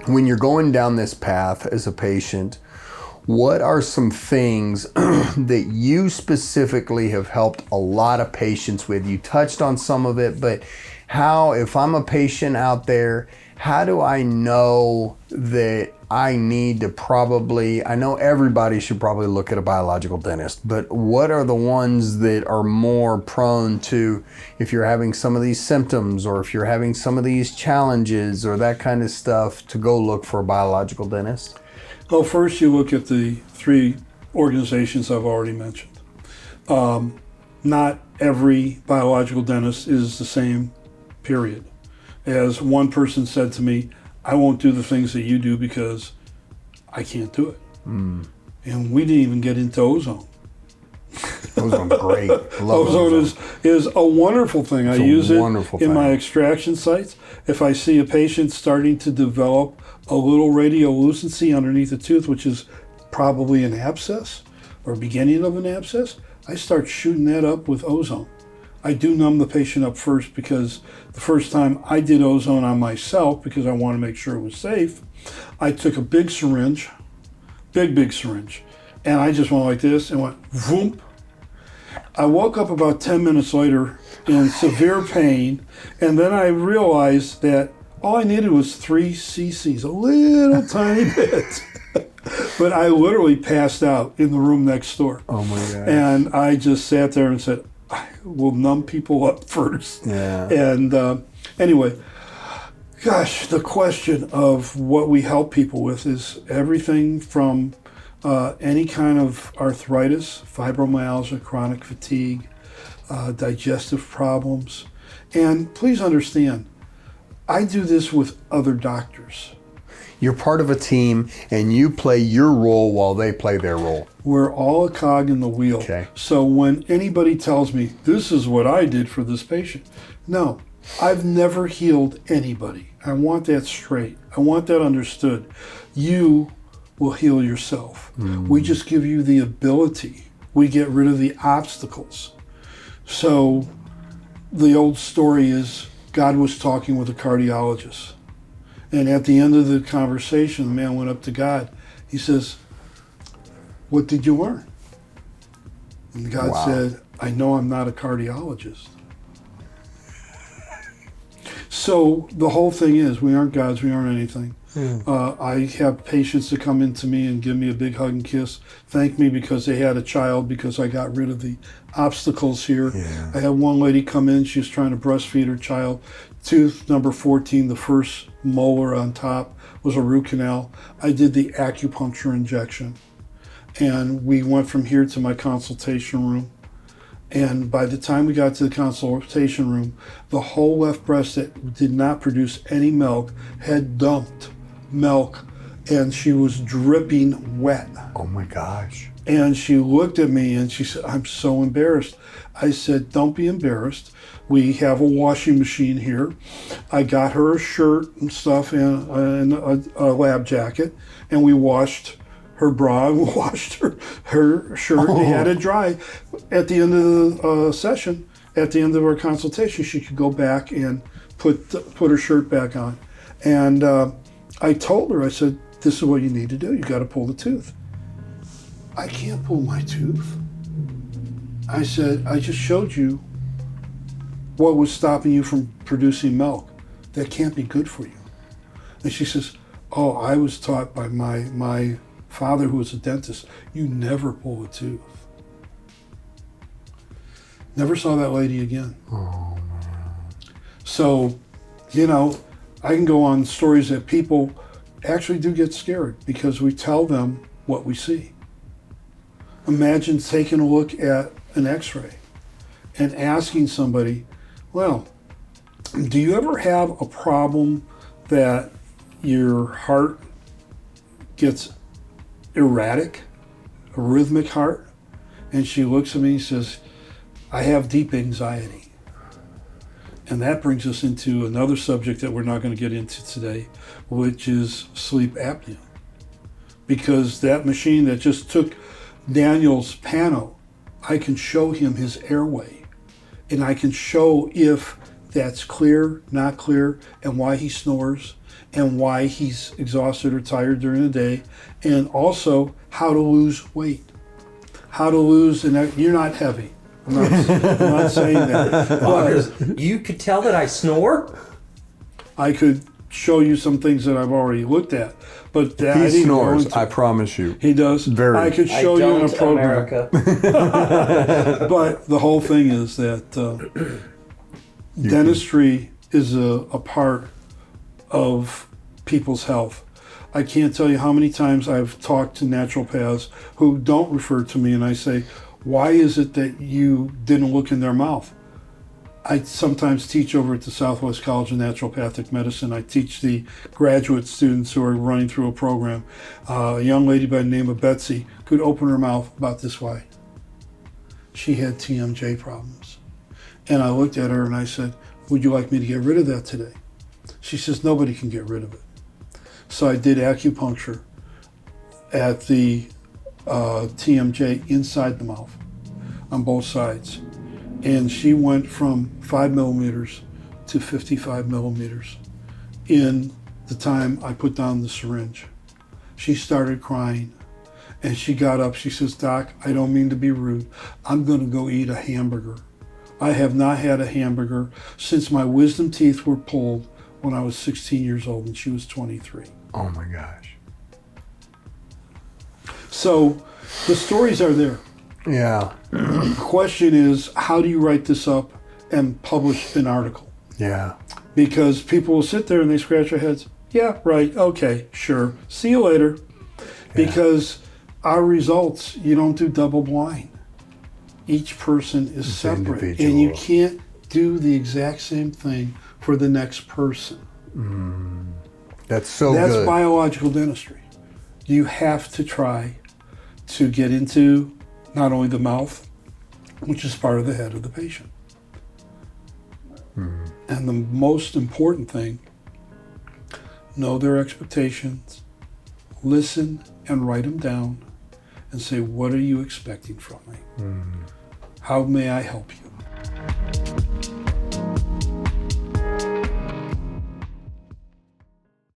when you're going down this path as a patient, what are some things that you specifically have helped a lot of patients with? You touched on some of it, but how, if I'm a patient out there, how do I know that I need to probably, I know everybody should probably look at a biological dentist, but what are the ones that are more prone to, if you're having some of these symptoms or if you're having some of these challenges or that kind of stuff, to go look for a biological dentist? Well, first you look at the 3 organizations I've already mentioned. Not every biological dentist is the same, period. As one person said to me, I won't do the things that you do because I can't do it. And we didn't even get into ozone. Ozone's great. I love ozone. is a wonderful thing. I use it in my extraction sites. If I see a patient starting to develop a little radiolucency underneath the tooth, which is probably an abscess or beginning of an abscess, I start shooting that up with ozone. I do numb the patient up first, because the first time I did ozone on myself, because I want to make sure it was safe, I took a big syringe, big syringe, and I just went like this and went voom. I woke up about 10 minutes later in severe pain, and then I realized that all I needed was 3 cc's, a little tiny bit. But I literally passed out in the room next door. Oh my God. And I just sat there and said, I will numb people up first. Yeah. And anyway, gosh, the question of what we help people with is everything from any kind of arthritis, fibromyalgia, chronic fatigue, digestive problems. And please understand, I do this with other doctors. You're part of a team and you play your role while they play their role. We're all a cog in the wheel. Okay. So when anybody tells me, this is what I did for this patient, no, I've never healed anybody. I want that straight. I want that understood. You will heal yourself. We just give you the ability. We get rid of the obstacles. So the old story is, God was talking with a cardiologist. And at the end of the conversation, the man went up to God. He says, what did you learn? And God said, I know I'm not a cardiologist. So the whole thing is, we aren't gods, we aren't anything. I have patients that come into me and give me a big hug and kiss, thank me because they had a child, because I got rid of the obstacles here. I had one lady come in, she was trying to breastfeed her child. Tooth number 14, the first molar on top, was a root canal. I did the acupuncture injection. And we went from here to my consultation room. And by the time we got to the consultation room, the whole left breast that did not produce any milk had dumped milk, and she was dripping wet. Oh my gosh. And she looked at me and she said, I'm so embarrassed. I said, don't be embarrassed. We have a washing machine here. I got her a shirt and stuff and a lab jacket, and we washed her bra and washed her shirt and had it dry. At the end of the session, at the end of our consultation, she could go back and put her shirt back on. And I told her, I said, this is what you need to do. You got to pull the tooth. I can't pull my tooth. I said, I just showed you what was stopping you from producing milk. That can't be good for you. And she says, oh, I was taught by my father, who was a dentist, you never pull a tooth. Never saw that lady again. Oh, man. So, you know, I can go on stories that people actually do get scared because we tell them what we see. Imagine taking a look at an x-ray and asking somebody, well, do you ever have a problem that your heart gets erratic, a rhythmic heart? And she looks at me and says, I have deep anxiety. And that brings us into another subject that we're not going to get into today, which is sleep apnea. Because that machine that just took Daniel's pano, I can show him his airway. And I can show if that's clear, not clear, and why he snores. and why he's exhausted or tired during the day, and also how to lose weight. How to lose, and you're not heavy. I'm not saying that. But You could tell that I snore? I could show you some things that I've already looked at. But I He didn't go snores, into- I promise you. He does. Very. I could show I you in don't, a program. America. But the whole thing is that dentistry is a part of people's health. I can't tell you how many times I've talked to naturopaths who don't refer to me, and I say, why is it that you didn't look in their mouth? I sometimes teach over at the Southwest College of Naturopathic Medicine. I teach the graduate students who are running through a program. A young lady by the name of Betsy could open her mouth about this wide. She had TMJ problems. And I looked at her and I said, would you like me to get rid of that today? She says, nobody can get rid of it. So I did acupuncture at the TMJ inside the mouth on both sides. And she went from 5 millimeters to 55 millimeters in the time I put down the syringe. She started crying and she got up. She says, Doc, I don't mean to be rude. I'm going to go eat a hamburger. I have not had a hamburger since my wisdom teeth were pulled when I was 16 years old and she was 23. Oh my gosh. So the stories are there. Yeah. The question is, how do you write this up and publish an article? Yeah. Because people will sit there and they scratch their heads. Yeah, right, okay, sure. See you later. Because our results, you don't do double blind. Each person is It's separate. individual. And you can't do the exact same thing for the next person. That's so That's good. biological dentistry. You have to try to get into not only the mouth, which is part of the head of the patient. And the most important thing, know their expectations, listen and write them down, and say, what are you expecting from me? How may I help you?